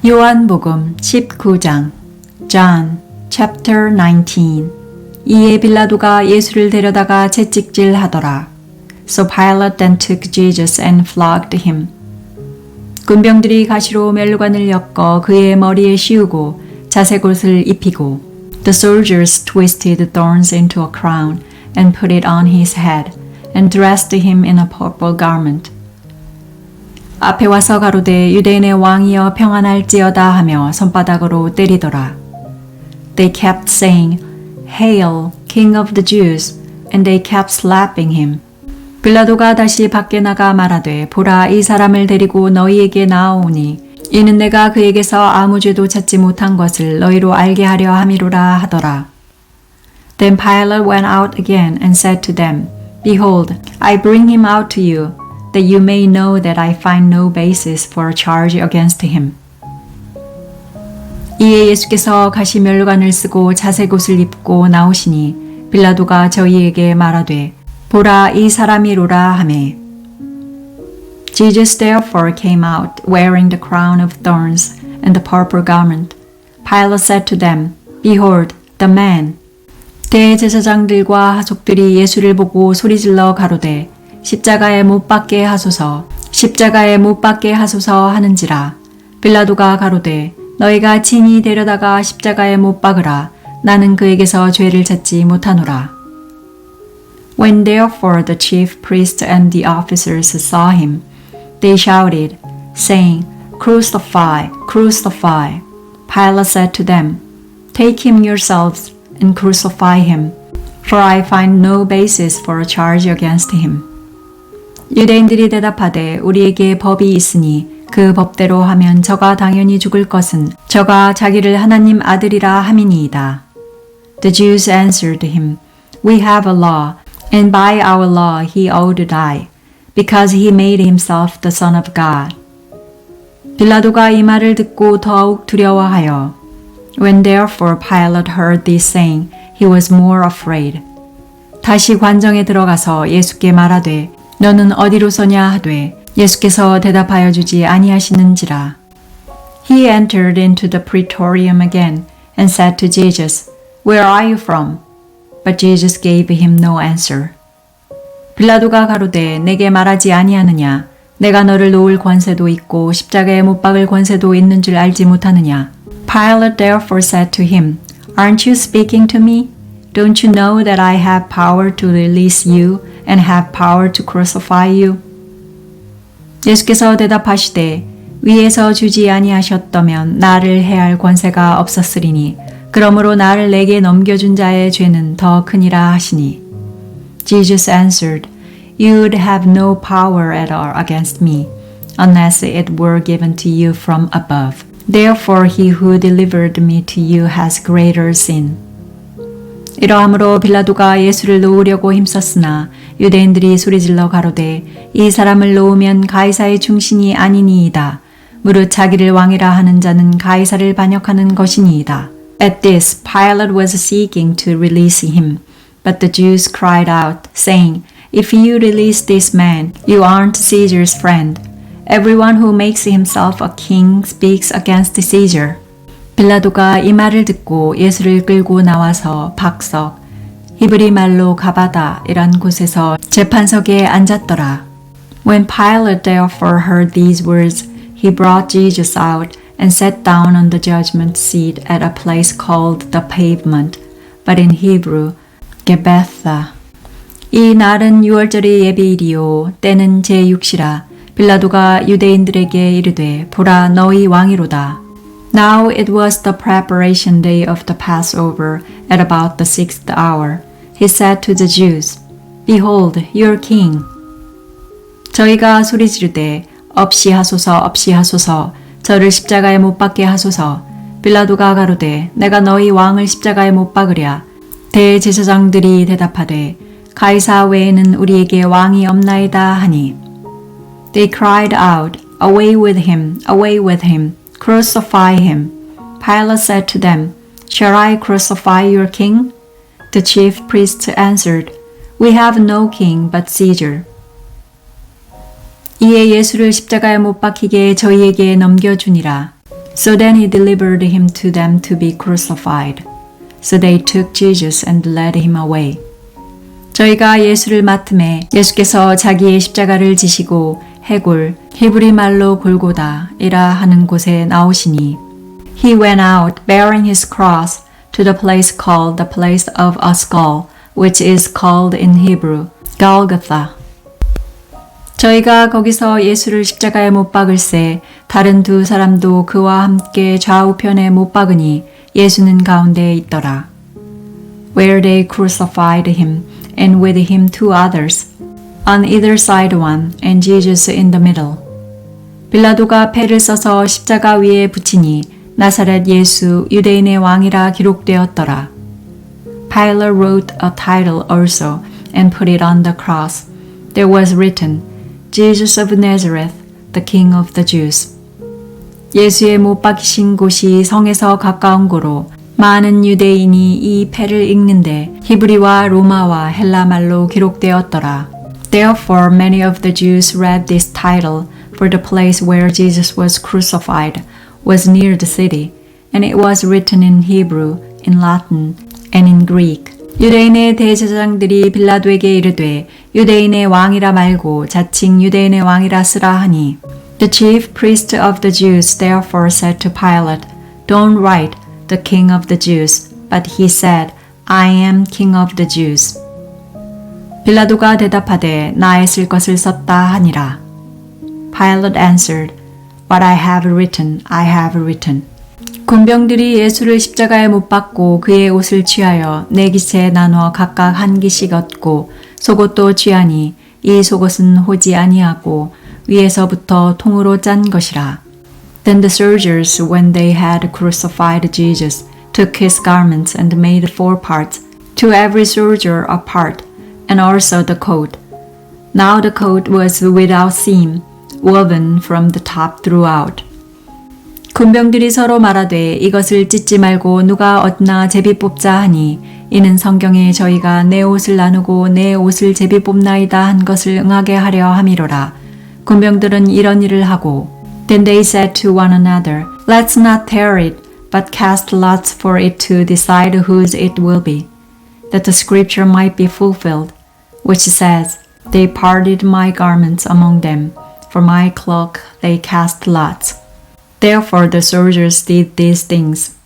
요한복음 19장 John chapter 19 이에 빌라도가 예수를 데려다가 채찍질 하더라. So Pilate then took Jesus and flogged him. 군병들이 가시로 멸관을 엮어 그의 머리에 씌우고 자색옷을 입히고 The soldiers twisted thorns into a crown and put it on his head and dressed him in a purple garment. 앞에 와서 가로되 유대인의 왕이여 평안할지어다 하며 손바닥으로 때리더라. They kept saying, Hail, King of the Jews, and they kept slapping him. 빌라도가 다시 밖에 나가 말하되 보라 이 사람을 데리고 너희에게 나아오니 이는 내가 그에게서 아무 죄도 찾지 못한 것을 너희로 알게 하려 함이로라 하더라. Then Pilate went out again and said to them, Behold, I bring him out to you, that you may know that I find no basis for a charge against him. 이에 예수께서 가시면류관을 쓰고 자색옷을 입고 나오시니 빌라도가 저희에게 말하되 보라 이 사람이로라 하매 Jesus therefore came out wearing the crown of thorns and the purple garment. Pilate said to them, Behold, the man. 대제사장들과 하족들이 예수를 보고 소리질러 가로되 십자가에 못 박게 하소서 십자가에 못 박게 하소서 하는지라. 빌라도가 가로되 너희가 친히 데려다가 십자가에 못 박으라. 나는 그에게서 죄를 찾지 못하노라. When therefore the chief priests and the officers saw him, they shouted, saying, Crucify, crucify. Pilate said to them, Take him yourselves and crucify him, for I find no basis for a charge against him. 유대인들이 대답하되 우리에게 법이 있으니 그 법대로 하면 저가 당연히 죽을 것은 저가 자기를 하나님 아들이라 함이니이다. The Jews answered him, We have a law, and by our law he ought to die, because he made himself the Son of God. 빌라도가 이 말을 듣고 더욱 두려워하여 When therefore Pilate heard this saying, he was more afraid. 다시 관정에 들어가서 예수께 말하되 너는 어디로서냐 하되 예수께서 대답하여 주지 아니하시는지라. He entered into the praetorium again and said to Jesus, Where are you from? But Jesus gave him no answer. 빌라도가 가로되 내게 말하지 아니하느냐? 내가 너를 놓을 권세도 있고 십자가에 못 박을 권세도 있는 줄 알지 못하느냐? Pilate therefore said to him, Aren't you speaking to me? Don't you know that I have power to release you and have power to crucify you? 예수께서 대답하시되 위에서 주지 아니하셨다면 나를 해할 권세가 없었으리니 그러므로 나를 내게 넘겨준 자의 죄는 더 크니라 하시니. Jesus answered, You would have no power at all against me, unless it were given to you from above. Therefore he who delivered me to you has greater sin. 이러함으로 빌라도가 예수를 놓으려고 힘썼으나 유대인들이 소리질러 가로되 이 사람을 놓으면 가이사의 충신이 아니니이다. 무릇 자기를 왕이라 하는 자는 가이사를 반역하는 것이니이다. At this Pilate was seeking to release him, but the Jews cried out, saying, If you release this man, you aren't Caesar's friend. Everyone who makes himself a king speaks against Caesar. 빌라도가 이 말을 듣고 예수를 끌고 나와서 박석, 히브리 말로 가바다이란 곳에서 재판석에 앉았더라. When Pilate therefore heard these words, he brought Jesus out and sat down on the judgment seat at a place called the pavement, but in Hebrew, Gebetha. 이 날은 6월절의 예비일이요 때는 제6시라. 빌라도가 유대인들에게 이르되 보라 너희 왕이로다. Now it was the preparation day of the Passover at about the 6th hour. He said to the Jews, Behold, your king. 저희가 소리 지르되 없이 하소서 없이 하소서 저를 십자가에 못 박게 하소서. 빌라도가 가로되 내가 너희 왕을 십자가에 못 박으랴. 대제사장들이 대답하되 가이사 외에는 우리에게 왕이 없나이다 하니. They cried out, Away with him, away with him. Crucify him. Pilate said to them, Shall I crucify your king? The chief priests answered, We have no king but Caesar. 이에 예수를 십자가에 못 박히게 저희에게 넘겨주니라. So then he delivered him to them to be crucified. So they took Jesus and led him away. 저희가 예수를 맡음에 예수께서 자기의 십자가를 지시고 해골, 히브리 말로 골고다이라 하는 곳에 나오시니 He went out bearing his cross to the place called the place of a skull, which is called in Hebrew, Golgotha. 저희가 거기서 예수를 십자가에 못 박을새 다른 두 사람도 그와 함께 좌우편에 못 박으니 예수는 가운데에 있더라. Where they crucified him, and with him two others, on either side one, and Jesus in the middle. 빌라도가 패를 써서 십자가 위에 붙이니 나사렛 예수 유대인의 왕이라 기록되었더라. Pilate wrote a title also and put it on the cross. There was written, Jesus of Nazareth, the King of the Jews. 예수의 못 박히신 곳이 성에서 가까운 고로 많은 유대인이 이 패를 읽는데 히브리와 로마와 헬라 말로 기록되었더라. Therefore many of the Jews read this title, for the place where Jesus was crucified was near the city, and it was written in Hebrew, in Latin, and in Greek. 유대인의 대제사장들이 빌라도에게 이르되 유대인의 왕이라 말고 자칭 유대인의 왕이라 쓰라 하니 The chief priest of the Jews therefore said to Pilate, Don't write, the King of the Jews, but he said, I am King of the Jews. 빌라도가 대답하되 나의 쓸 것을 썼다 하니라. Pilate answered, What I have written, I have written. 군병들이 예수를 십자가에 못 박고 그의 옷을 취하여 네 기체에 나누어 각각 한 기씩 얻고 속옷도 취하니 이 속옷은 호지 아니하고 위에서부터 통으로 짠 것이라. Then the soldiers, when they had crucified Jesus, took his garments and made 4 parts, to every soldier a part, and also the coat. Now the coat was without seam, woven from the top throughout. 군병들이 서로 말하되 이것을 찢지 말고 누가 얻나 제비 뽑자 하니 이는 성경에 저희가 내 옷을 나누고 내 옷을 제비 뽑나이다 한 것을 응하게 하려 함이로라. 군병들은 이런 일을 하고 Then they said to one another, Let's not tear it, but cast lots for it to decide whose it will be, that the scripture might be fulfilled, which says, They parted my garments among them, for my cloak they cast lots. Therefore the soldiers did these things.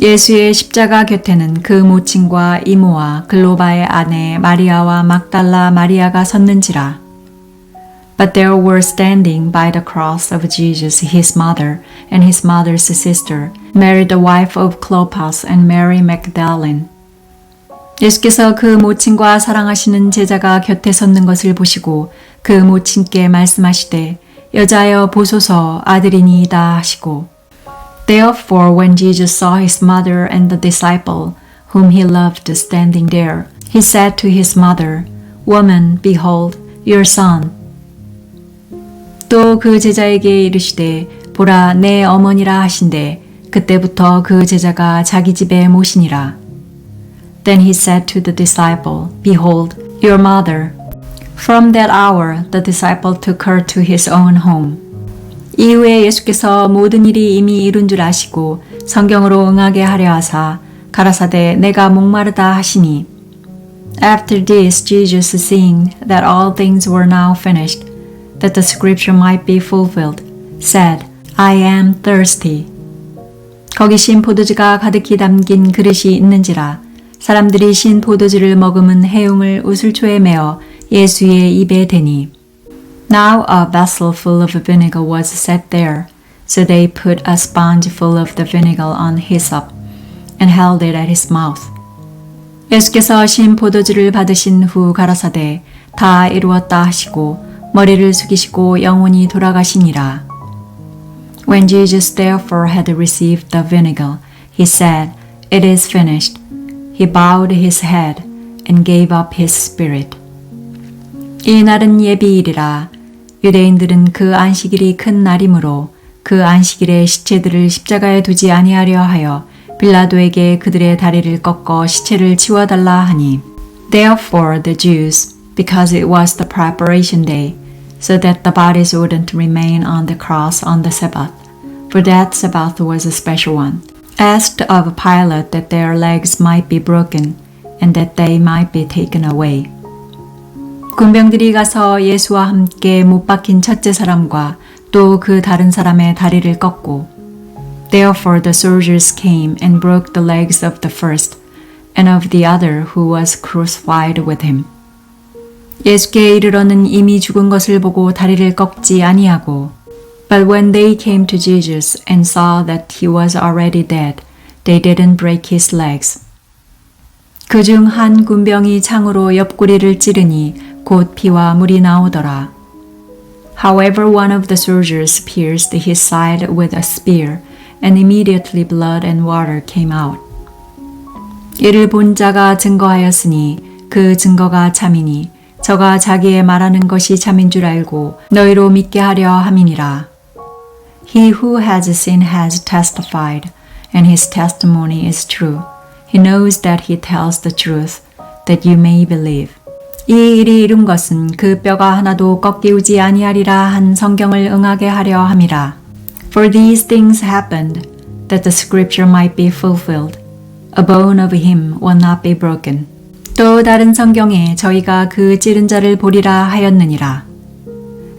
예수의 십자가 곁에는 그 모친과 이모와 글로바의 아내 마리아와 막달라 마리아가 섰는지라. But there were standing by the cross of Jesus his mother and his mother's sister, Mary the wife of Clopas and Mary Magdalene. 예수께서 그 모친과 사랑하시는 제자가 곁에 섰는 것을 보시고 그 모친께 말씀하시되 여자여 보소서 아들이니이다 하시고 Therefore when Jesus saw his mother and the disciple whom he loved standing there, he said to his mother, Woman, behold, your son. 또 그 제자에게 이르시되 보라 내 어머니라 하신대 그때부터 그 제자가 자기 집에 모시니라. Then he said to the disciple, Behold, your mother. From that hour the disciple took her to his own home. 이후에 예수께서 모든 일이 이미 이룬 줄 아시고 성경으로 응하게 하려 하사 가라사대 내가 목마르다 하시니 After this Jesus seeing that all things were now finished, that the scripture might be fulfilled, said, I am thirsty. 거기 신 포도주가 가득히 담긴 그릇이 있는지라 사람들이 신 포도주를 머금은 해웅을 우슬초에 메어 예수의 입에 대니 Now a vessel full of vinegar was set there, so they put a sponge full of the vinegar on hyssop and held it at his mouth. 예수께서 신 포도주를 받으신 후 가라사대 다 이루었다 하시고 머리를 숙이시고 영원히 돌아가시니라. When Jesus therefore had received the vinegar, he said, It is finished. He bowed his head and gave up his spirit. 이 날은 예비일이라. 유대인들은 그 안식일이 큰 날이므로 그 안식일에 시체들을 십자가에 두지 아니하려 하여 빌라도에게 그들의 다리를 꺾어 시체를 치워달라 하니 Therefore the Jews, because it was the preparation day, so that the bodies wouldn't remain on the cross on the Sabbath, for that Sabbath was a special one, asked of Pilate that their legs might be broken and that they might be taken away. 군병들이 가서 예수와 함께 못 박힌 첫째 사람과 또 그 다른 사람의 다리를 꺾고 Therefore the soldiers came and broke the legs of the first and of the other who was crucified with him. 예수께 이르러는 이미 죽은 것을 보고 다리를 꺾지 아니하고 But when they came to Jesus and saw that he was already dead, they didn't break his legs. 그중 한 군병이 창으로 옆구리를 찌르니 곧 피와 물이 나오더라. However, one of the soldiers pierced his side with a spear, and immediately blood and water came out. 이를 본 자가 증거하였으니 그 증거가 참이니 저가 자기의 말하는 것이 참인 줄 알고 너희로 믿게 하려 함이니라. He who has seen has testified, and his testimony is true. He knows that he tells the truth, that you may believe. 이 일이 이룬 것은 그 뼈가 하나도 꺾이우지 아니하리라 한 성경을 응하게 하려 함이라. For these things happened, that the scripture might be fulfilled. A bone of him will not be broken. 또 다른 성경에 저희가 그 찌른 자를 보리라 하였느니라.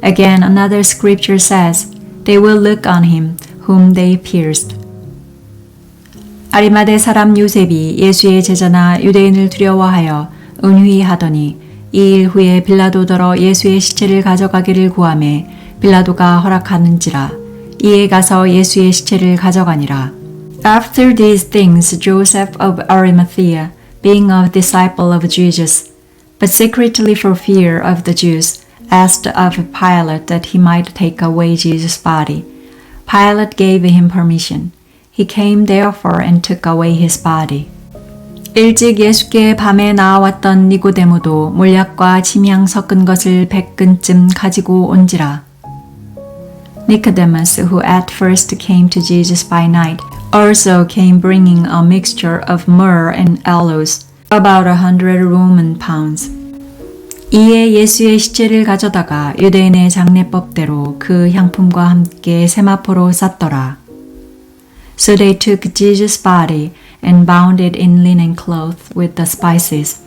Again, another scripture says, They will look on him whom they pierced. 아리마대 사람 요셉이 예수의 제자나 유대인을 두려워하여 은휘하더니 이 일 후에 빌라도더러 예수의 시체를 가져가기를 구하매 빌라도가 허락하는지라. 이에 가서 예수의 시체를 가져가니라. After these things, Joseph of Arimathea, being a disciple of Jesus, but secretly for fear of the Jews, asked of Pilate that he might take away Jesus' body. Pilate gave him permission. He came therefore and took away his body. 일찍 예수께 밤에 나와왔던 니고데모도 몰약과 침향 섞은 것을 100근쯤 가지고 온지라. Nicodemus, who at first came to Jesus by night, also came bringing a mixture of myrrh and aloes, about 100 Roman pounds. 이에 예수의 시체를 가져다가 유대인의 장례법대로 그 향품과 함께 세마포로 쌌더라. So they took Jesus' body and bound it in linen cloth with the spices,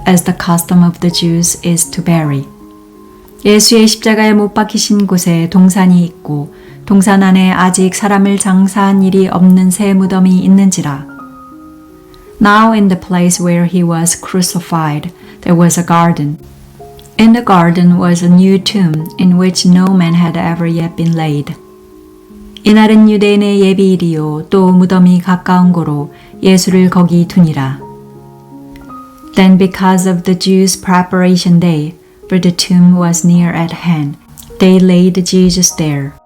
as the custom of the Jews is to bury. 예수의 십자가에 못 박히신 곳에 동산이 있고 동산 안에 아직 사람을 장사한 일이 없는 새 무덤이 있는지라. Now in the place where he was crucified there was a garden. In the garden was a new tomb in which no man had ever yet been laid. 이날은 유대인의 예비일이요 또 무덤이 가까운 고로 예수를 거기 두니라. Then because of the Jews' preparation day, for the tomb was near at hand, they laid Jesus there.